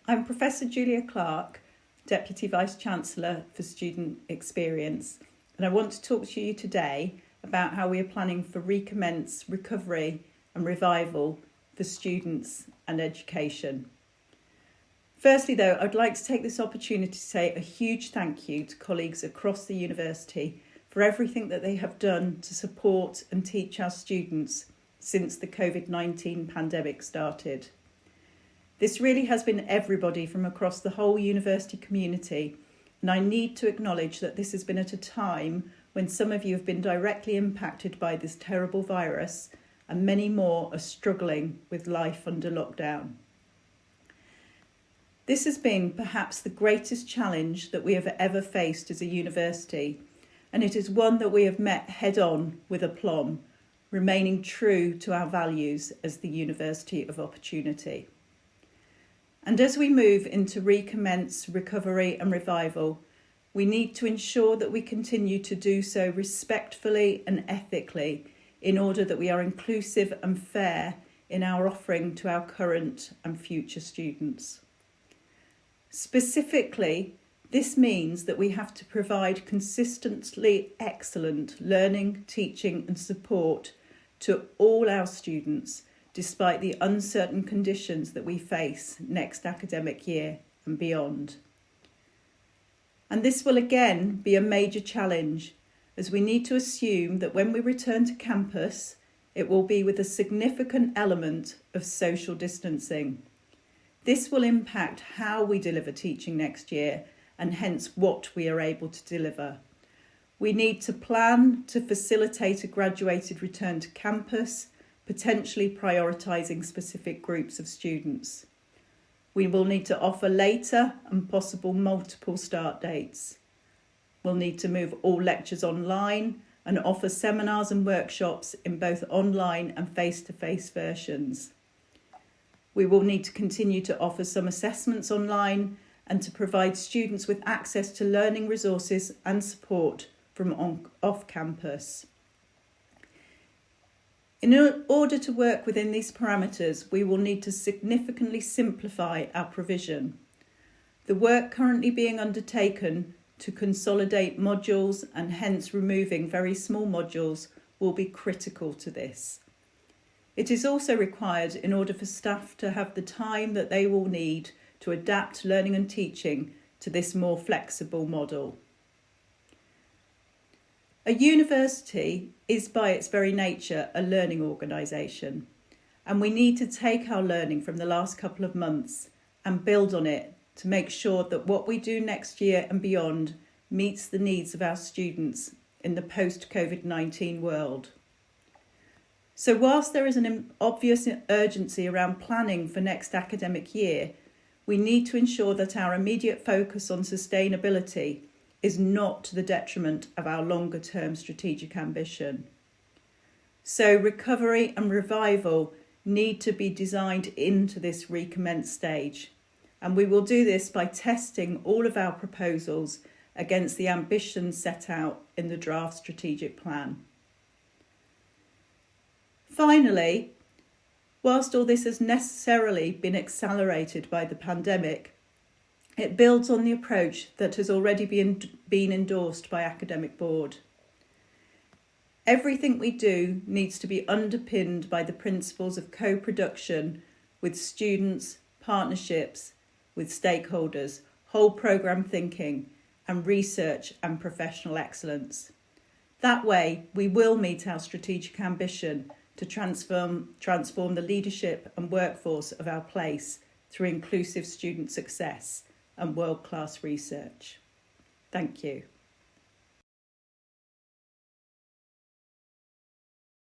I'm Professor Julia Clarke, Deputy Vice Chancellor for Student Experience, and I want to talk to you today about how we are planning for recommence, recovery and revival for students and education. Firstly though, I'd like to take this opportunity to say a huge thank you to colleagues across the university for everything that they have done to support and teach our students since the COVID-19 pandemic started. This really has been everybody from across the whole university community, and I need to acknowledge that this has been at a time when some of you have been directly impacted by this terrible virus and many more are struggling with life under lockdown. This has been perhaps the greatest challenge that we have ever faced as a university, and it is one that we have met head on with aplomb, remaining true to our values as the University of Opportunity. And as we move into recommence, recovery and revival, we need to ensure that we continue to do so respectfully and ethically in order that we are inclusive and fair in our offering to our current and future students. Specifically, this means that we have to provide consistently excellent learning, teaching and support to all our students, despite the uncertain conditions that we face next academic year and beyond. And this will again be a major challenge, as we need to assume that when we return to campus, it will be with a significant element of social distancing. This will impact how we deliver teaching next year and hence what we are able to deliver. We need to plan to facilitate a graduated return to campus, potentially prioritising specific groups of students. We will need to offer later and possible multiple start dates. We'll need to move all lectures online and offer seminars and workshops in both online and face-to-face versions. We will need to continue to offer some assessments online and to provide students with access to learning resources and support from off campus. In order to work within these parameters, we will need to significantly simplify our provision. The work currently being undertaken to consolidate modules and hence removing very small modules will be critical to this. It is also required in order for staff to have the time that they will need to adapt learning and teaching to this more flexible model. A university is by its very nature a learning organisation, and we need to take our learning from the last couple of months and build on it to make sure that what we do next year and beyond meets the needs of our students in the post-COVID-19 world. So whilst there is an obvious urgency around planning for next academic year, we need to ensure that our immediate focus on sustainability is not to the detriment of our longer term strategic ambition. So recovery and revival need to be designed into this recommence stage, and we will do this by testing all of our proposals against the ambitions set out in the draft strategic plan. Finally, whilst all this has necessarily been accelerated by the pandemic, it builds on the approach that has already been endorsed by Academic Board. Everything we do needs to be underpinned by the principles of co-production with students, partnerships with stakeholders, whole programme thinking and research and professional excellence. That way we will meet our strategic ambition to transform the leadership and workforce of our place through inclusive student success and world-class research. Thank you.